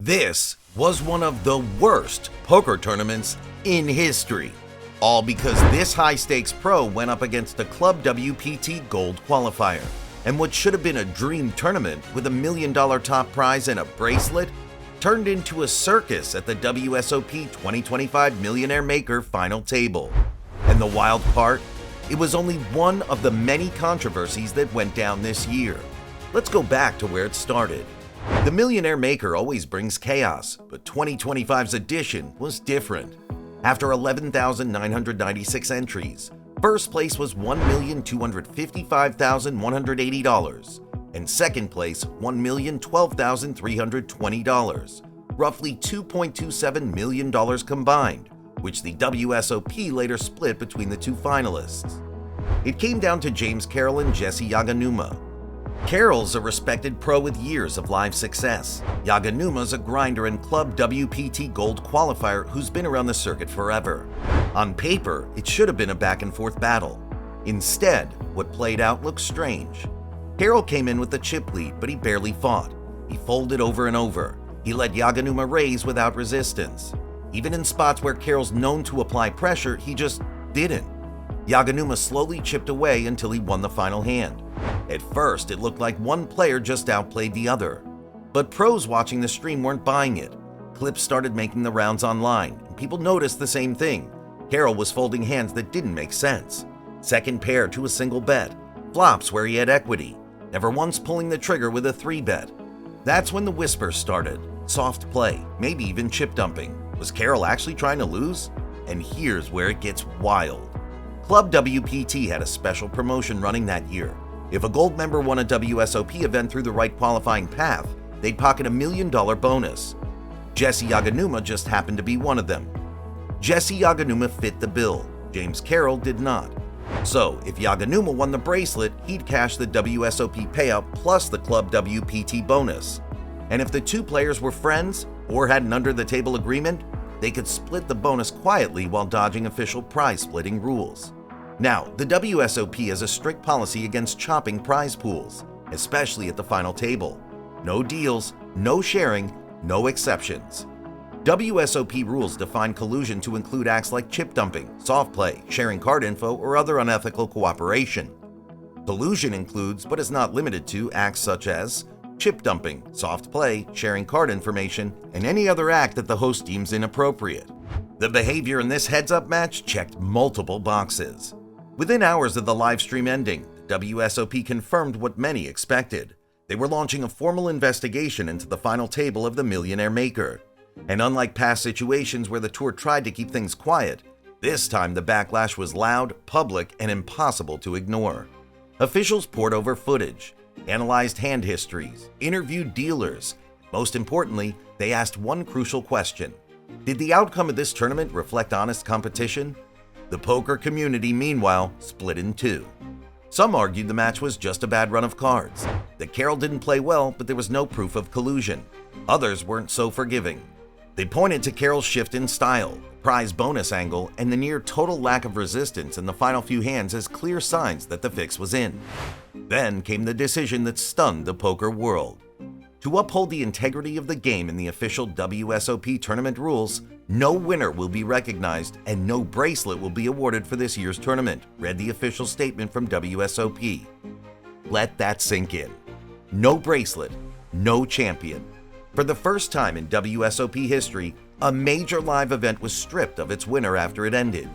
This was one of the worst poker tournaments in history, all because this high-stakes pro went up against a Club WPT Gold qualifier, and what should have been a dream tournament with $1 million top prize and a bracelet turned into a circus at the WSOP 2025 Millionaire Maker final table. And the wild part? It was only one of the many controversies that went down this year. Let's go back to where it started. The Millionaire Maker always brings chaos, but 2025's edition was different. After 11,996 entries, first place was $1,255,180, and second place $1,012,320, roughly $2.27 million combined, which the WSOP later split between the two finalists. It came down to James Carroll and Jesse Yaganuma. Carroll's a respected pro with years of live success. Yaganuma's a grinder and Club WPT Gold qualifier who's been around the circuit forever. On paper, it should have been a back-and-forth battle. Instead, what played out looked strange. Carroll came in with the chip lead, but he barely fought. He folded over and over. He let Yaganuma raise without resistance. Even in spots where Carroll's known to apply pressure, he just didn't. Yaganuma slowly chipped away until he won the final hand. At first, it looked like one player just outplayed the other. But pros watching the stream weren't buying it. Clips started making the rounds online, and people noticed the same thing. Carroll was folding hands that didn't make sense. Second pair to a single bet. Flops where he had equity. Never once pulling the trigger with a 3-bet. That's when the whispers started. Soft play, maybe even chip dumping. Was Carroll actually trying to lose? And here's where it gets wild. Club WPT had a special promotion running that year. If a gold member won a WSOP event through the right qualifying path, they'd pocket $1 million bonus. Jesse Yaganuma just happened to be one of them. Jesse Yaganuma fit the bill. James Carroll did not. So, if Yaganuma won the bracelet, he'd cash the WSOP payout plus the Club WPT bonus. And if the two players were friends or had an under-the-table agreement, they could split the bonus quietly while dodging official prize-splitting rules. Now, the WSOP has a strict policy against chopping prize pools, especially at the final table. No deals, no sharing, no exceptions. WSOP rules define collusion to include acts like chip dumping, soft play, sharing card info, or other unethical cooperation. Collusion includes, but is not limited to, acts such as chip dumping, soft play, sharing card information, and any other act that the host deems inappropriate. The behavior in this heads-up match checked multiple boxes. Within hours of the live stream ending, the WSOP confirmed what many expected. They were launching a formal investigation into the final table of the Millionaire Maker. And unlike past situations where the tour tried to keep things quiet, this time the backlash was loud, public, and impossible to ignore. Officials poured over footage, analyzed hand histories, interviewed dealers. Most importantly, they asked one crucial question. Did the outcome of this tournament reflect honest competition? The poker community, meanwhile, split in two. Some argued the match was just a bad run of cards, that Carroll didn't play well, but there was no proof of collusion. Others weren't so forgiving. They pointed to Carroll's shift in style, the prize bonus angle, and the near total lack of resistance in the final few hands as clear signs that the fix was in. Then came the decision that stunned the poker world. To uphold the integrity of the game in the official WSOP tournament rules, no winner will be recognized and no bracelet will be awarded for this year's tournament, read the official statement from WSOP. Let that sink in. No bracelet, no champion. For the first time in WSOP history, a major live event was stripped of its winner after it ended.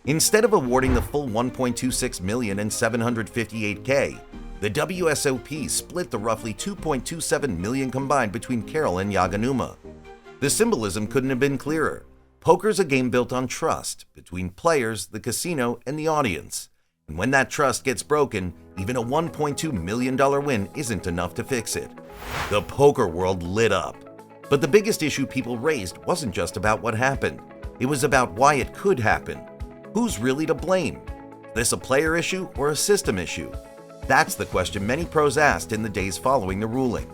Instead of awarding the full $1.26 million and $758K, the WSOP split the roughly $2.27 million combined between Carroll and Yaganuma. The symbolism couldn't have been clearer. Poker's a game built on trust between players, the casino, and the audience. And when that trust gets broken, even a $1.2 million win isn't enough to fix it. The poker world lit up. But the biggest issue people raised wasn't just about what happened. It was about why it could happen. Who's really to blame? Is this a player issue or a system issue? That's the question many pros asked in the days following the ruling.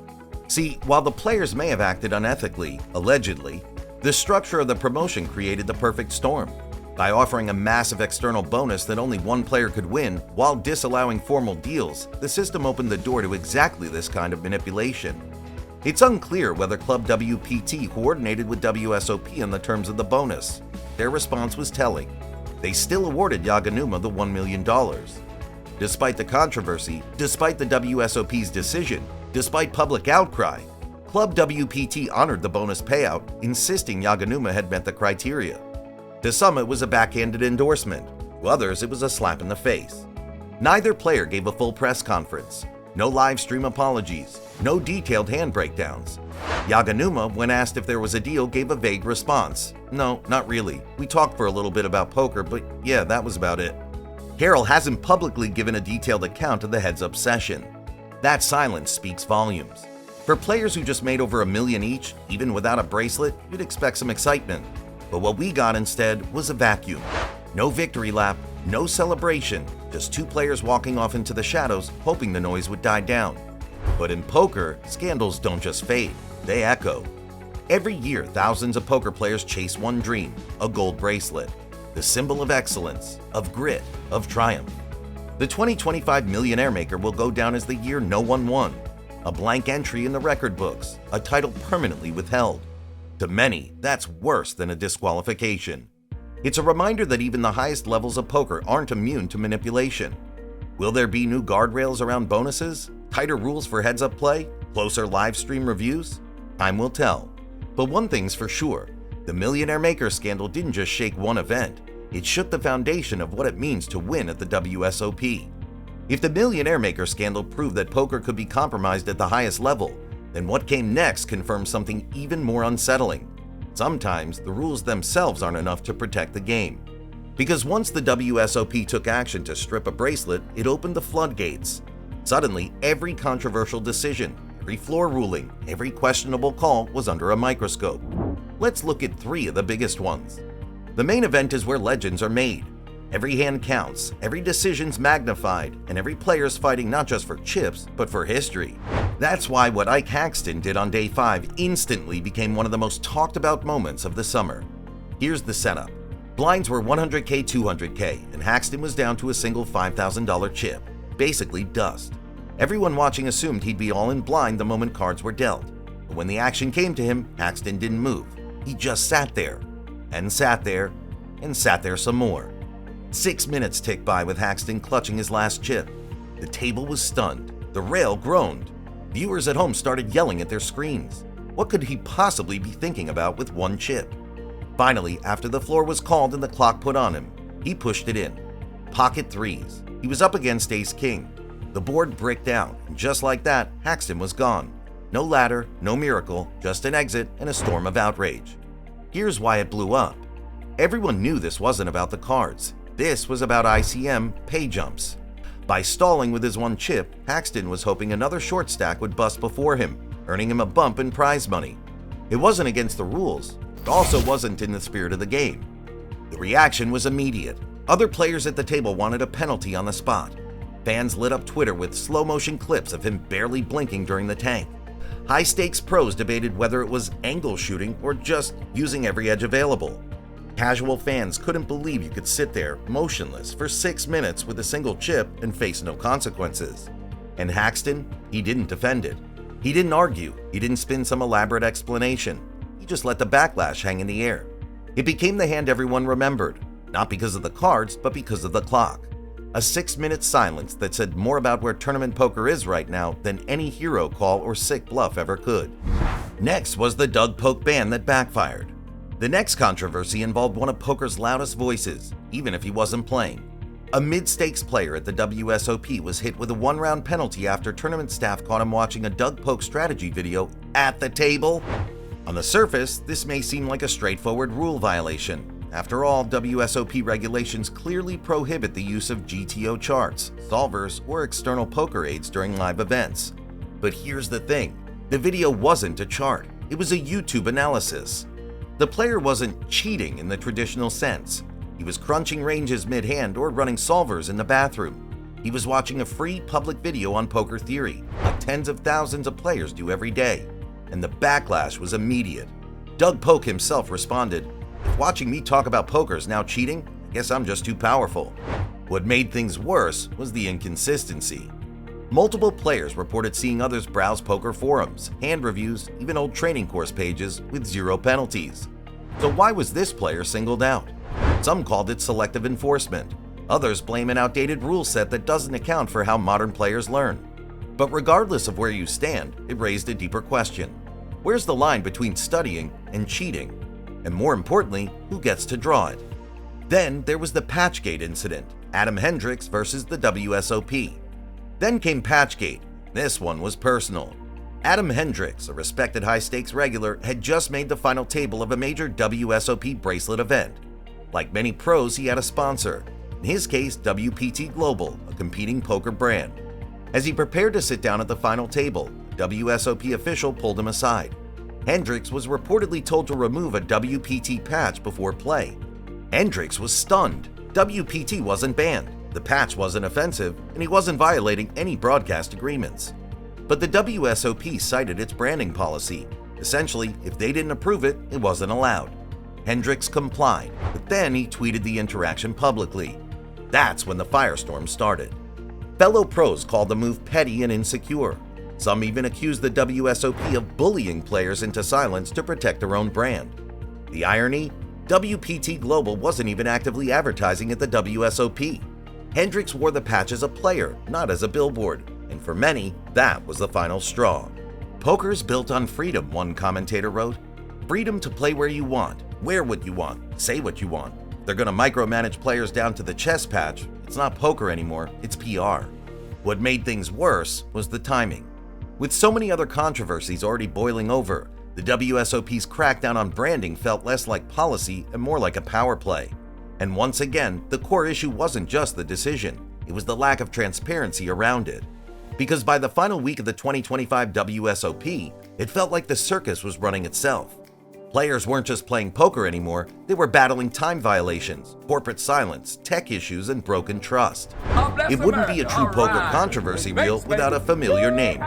See, while the players may have acted unethically, allegedly, the structure of the promotion created the perfect storm. By offering a massive external bonus that only one player could win while disallowing formal deals, the system opened the door to exactly this kind of manipulation. It's unclear whether Club WPT coordinated with WSOP on the terms of the bonus. Their response was telling. They still awarded Yaganuma the $1 million. Despite the controversy, despite the WSOP's decision, despite public outcry, Club WPT honored the bonus payout, insisting Yaganuma had met the criteria. To some, it was a backhanded endorsement. To others, it was a slap in the face. Neither player gave a full press conference. No live stream apologies. No detailed hand breakdowns. Yaganuma, when asked if there was a deal, gave a vague response. No, not really. We talked for a little bit about poker, but yeah, that was about it. Carroll hasn't publicly given a detailed account of the heads-up session. That silence speaks volumes. For players who just made over $1 million each, even without a bracelet, you'd expect some excitement. But what we got instead was a vacuum. No victory lap, no celebration, just two players walking off into the shadows, hoping the noise would die down. But in poker, scandals don't just fade, they echo. Every year, thousands of poker players chase one dream, a gold bracelet, the symbol of excellence, of grit, of triumph. The 2025 Millionaire Maker will go down as the year no one won, a blank entry in the record books, a title permanently withheld. To many, that's worse than a disqualification. It's a reminder that even the highest levels of poker aren't immune to manipulation. Will there be new guardrails around bonuses? Tighter rules for heads-up play? Closer live stream reviews? Time will tell. But one thing's for sure, the Millionaire Maker scandal didn't just shake one event, it shook the foundation of what it means to win at the WSOP. If the Millionaire Maker scandal proved that poker could be compromised at the highest level, then what came next confirmed something even more unsettling. Sometimes the rules themselves aren't enough to protect the game. Because once the WSOP took action to strip a bracelet, it opened the floodgates. Suddenly, every controversial decision, every floor ruling, every questionable call was under a microscope. Let's look at three of the biggest ones. The main event is where legends are made. Every hand counts, every decision's magnified, and every player's fighting not just for chips, but for history. That's why what Haxton did on day 5 instantly became one of the most talked about moments of the summer. Here's the setup. Blinds were 100K, 200K, and Haxton was down to a single $5,000 chip, basically dust. Everyone watching assumed he'd be all in blind the moment cards were dealt. But when the action came to him, Haxton didn't move. He just sat there, and sat there, and sat there some more. 6 minutes ticked by with Haxton clutching his last chip. The table was stunned. The rail groaned. Viewers at home started yelling at their screens. What could he possibly be thinking about with one chip? Finally, after the floor was called and the clock put on him, he pushed it in. Pocket threes. He was up against ace-king. The board bricked out, and just like that, Haxton was gone. No ladder, no miracle, just an exit and a storm of outrage. Here's why it blew up. Everyone knew this wasn't about the cards. This was about ICM pay jumps. By stalling with his one chip, Haxton was hoping another short stack would bust before him, earning him a bump in prize money. It wasn't against the rules. It also wasn't in the spirit of the game. The reaction was immediate. Other players at the table wanted a penalty on the spot. Fans lit up Twitter with slow-motion clips of him barely blinking during the tank. High-stakes pros debated whether it was angle shooting or just using every edge available. Casual fans couldn't believe you could sit there, motionless, for 6 minutes with a single chip and face no consequences. And Haxton, he didn't defend it. He didn't argue. He didn't spin some elaborate explanation. He just let the backlash hang in the air. It became the hand everyone remembered, not because of the cards, but because of the clock. A 6-minute silence that said more about where tournament poker is right now than any hero call or sick bluff ever could. Next was the Doug Polk ban that backfired. The next controversy involved one of poker's loudest voices, even if he wasn't playing. A mid-stakes player at the WSOP was hit with a 1-round penalty after tournament staff caught him watching a Doug Polk strategy video at the table. On the surface, this may seem like a straightforward rule violation. After all, WSOP regulations clearly prohibit the use of GTO charts, solvers, or external poker aids during live events. But here's the thing, the video wasn't a chart, it was a YouTube analysis. The player wasn't cheating in the traditional sense. He was crunching ranges mid-hand or running solvers in the bathroom. He was watching a free public video on Poker Theory, like tens of thousands of players do every day. And the backlash was immediate. Doug Polk himself responded, "If watching me talk about poker is now cheating, I guess I'm just too powerful." What made things worse was the inconsistency. Multiple players reported seeing others browse poker forums, hand reviews, even old training course pages with zero penalties. So why was this player singled out? Some called it selective enforcement. Others blame an outdated rule set that doesn't account for how modern players learn. But regardless of where you stand, it raised a deeper question. Where's the line between studying and cheating? And more importantly, who gets to draw it? Then there was the PatchGate incident, Adam Hendricks versus the WSOP. Then came PatchGate. This one was personal. Adam Hendricks, a respected high-stakes regular, had just made the final table of a major WSOP bracelet event. Like many pros, he had a sponsor. In his case, WPT Global, a competing poker brand. As he prepared to sit down at the final table, a WSOP official pulled him aside. Hendricks was reportedly told to remove a WPT patch before play. Hendricks was stunned. WPT wasn't banned, the patch wasn't offensive, and he wasn't violating any broadcast agreements. But the WSOP cited its branding policy. Essentially, if they didn't approve it, it wasn't allowed. Hendricks complied, but then he tweeted the interaction publicly. That's when the firestorm started. Fellow pros called the move petty and insecure. Some even accused the WSOP of bullying players into silence to protect their own brand. The irony? WPT Global wasn't even actively advertising at the WSOP. Hendricks wore the patch as a player, not as a billboard, and for many, that was the final straw. Poker's built on freedom, one commentator wrote. Freedom to play where you want, wear what you want, say what you want. They're going to micromanage players down to the chess patch. It's not poker anymore, it's PR. What made things worse was the timing. With so many other controversies already boiling over, the WSOP's crackdown on branding felt less like policy and more like a power play. And once again, the core issue wasn't just the decision, it was the lack of transparency around it. Because by the final week of the 2025 WSOP, it felt like the circus was running itself. Players weren't just playing poker anymore, they were battling time violations, corporate silence, tech issues, and broken trust. It wouldn't be a true poker controversy reel without a familiar name.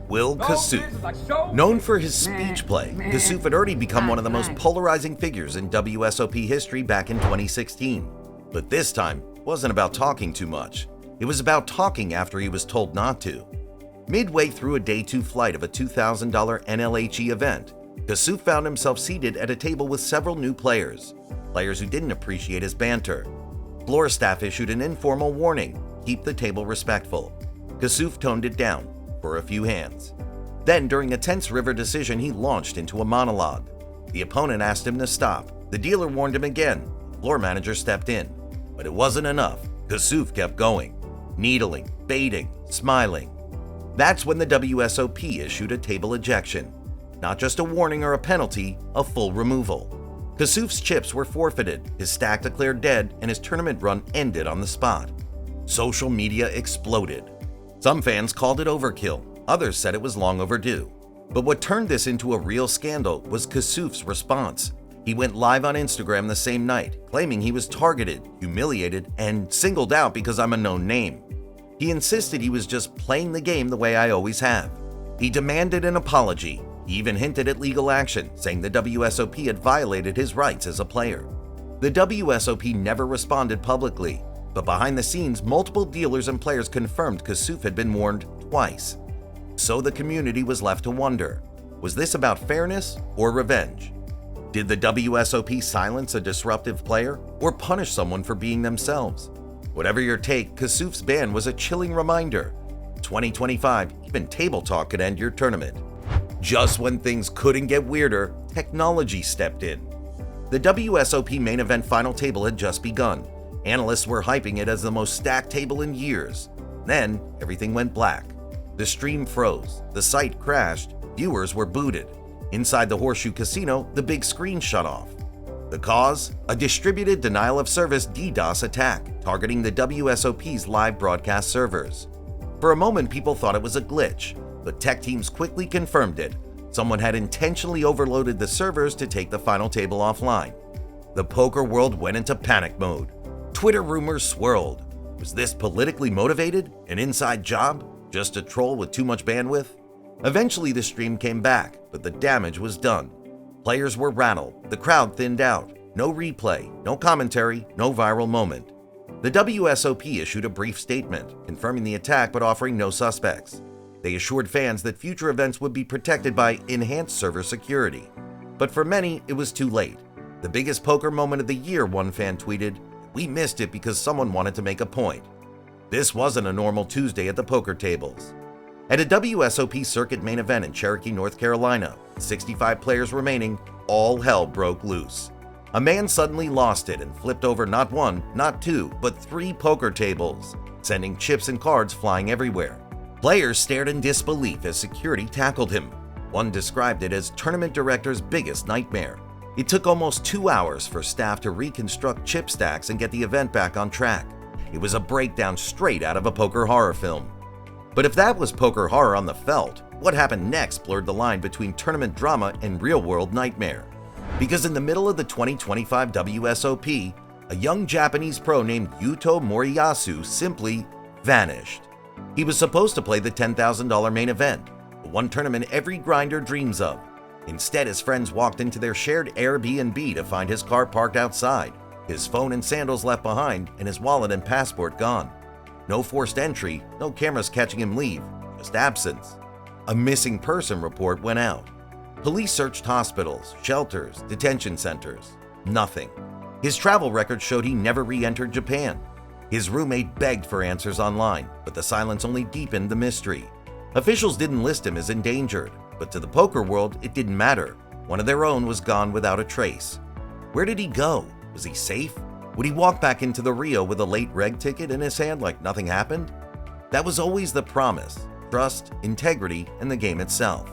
Will Kassouf. Known for his speech play, Kassouf had already become one of the most polarizing figures in WSOP history back in 2016. But this time, it wasn't about talking too much. It was about talking after he was told not to. Midway through a day 2 flight of a $2,000 NLHE event, Kassouf found himself seated at a table with several new players who didn't appreciate his banter. Floor staff issued an informal warning, keep the table respectful. Kassouf toned it down for a few hands. Then, during a tense river decision, he launched into a monologue. The opponent asked him to stop. The dealer warned him again. The floor manager stepped in. But it wasn't enough. Kassouf kept going, needling, baiting, smiling. That's when the WSOP issued a table ejection. Not just a warning or a penalty, a full removal. Kassouf's chips were forfeited, his stack declared dead, and his tournament run ended on the spot. Social media exploded. Some fans called it overkill, others said it was long overdue. But what turned this into a real scandal was Kassouf's response. He went live on Instagram the same night, claiming he was targeted, humiliated, and singled out because I'm a known name. He insisted he was just playing the game the way I always have. He demanded an apology. He even hinted at legal action, saying the WSOP had violated his rights as a player. The WSOP never responded publicly, but behind the scenes, multiple dealers and players confirmed Kassouf had been warned twice. So the community was left to wonder, was this about fairness or revenge? Did the WSOP silence a disruptive player or punish someone for being themselves? Whatever your take, Kassouf's ban was a chilling reminder. 2025, even table talk could end your tournament. Just when things couldn't get weirder, technology stepped in. The WSOP main event final table had just begun. Analysts were hyping it as the most stacked table in years. Then, everything went black. The stream froze, the site crashed, viewers were booted. Inside the Horseshoe Casino, the big screen shut off. The cause? A distributed denial of service DDoS attack, targeting the WSOP's live broadcast servers. For a moment, people thought it was a glitch, but tech teams quickly confirmed it. Someone had intentionally overloaded the servers to take the final table offline. The poker world went into panic mode. Twitter rumors swirled. Was this politically motivated? An inside job? Just a troll with too much bandwidth? Eventually the stream came back, but the damage was done. Players were rattled, the crowd thinned out. No replay, no commentary, no viral moment. The WSOP issued a brief statement, confirming the attack but offering no suspects. They assured fans that future events would be protected by enhanced server security. But for many, it was too late. The biggest poker moment of the year, one fan tweeted, "We missed it because someone wanted to make a point." This wasn't a normal Tuesday at the poker tables. At a WSOP circuit main event in Cherokee, North Carolina, with 65 players remaining, all hell broke loose. A man suddenly lost it and flipped over not one, not two, but 3 poker tables, sending chips and cards flying everywhere. Players stared in disbelief as security tackled him. One described it as tournament director's biggest nightmare. It took almost 2 hours for staff to reconstruct chip stacks and get the event back on track. It was a breakdown straight out of a poker horror film. But if that was poker horror on the felt, what happened next blurred the line between tournament drama and real-world nightmare. Because in the middle of the 2025 WSOP, a young Japanese pro named Yuto Moriyasu simply vanished. He was supposed to play the $10,000 main event, the one tournament every grinder dreams of. Instead, his friends walked into their shared Airbnb to find his car parked outside, his phone and sandals left behind, and his wallet and passport gone. No forced entry, no cameras catching him leave, just absence. A missing person report went out. Police searched hospitals, shelters, detention centers. Nothing. His travel record showed he never re-entered Japan. His roommate begged for answers online, but the silence only deepened the mystery. Officials didn't list him as endangered, but to the poker world, it didn't matter. One of their own was gone without a trace. Where did he go? Was he safe? Would he walk back into the Rio with a late reg ticket in his hand like nothing happened? That was always the promise: trust, integrity, and the game itself.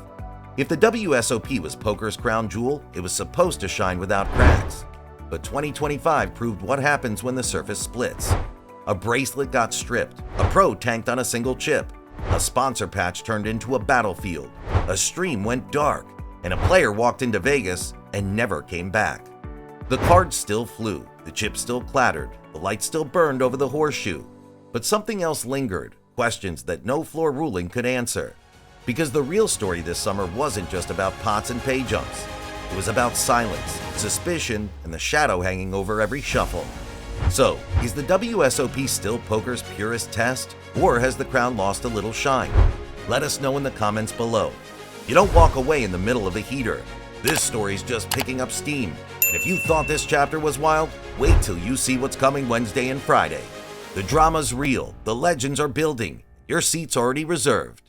If the WSOP was poker's crown jewel, it was supposed to shine without cracks. But 2025 proved what happens when the surface splits. A bracelet got stripped, a pro tanked on a single chip, a sponsor patch turned into a battlefield, a stream went dark, and a player walked into Vegas and never came back. The cards still flew, the chips still clattered, the lights still burned over the horseshoe. But something else lingered, questions that no floor ruling could answer. Because the real story this summer wasn't just about pots and pay jumps. It was about silence, suspicion, and the shadow hanging over every shuffle. So, is the WSOP still poker's purest test, or has the crown lost a little shine? Let us know in the comments below. You don't walk away in the middle of a heater. This story's just picking up steam. And if you thought this chapter was wild, wait till you see what's coming Wednesday and Friday. The drama's real, the legends are building, your seat's already reserved.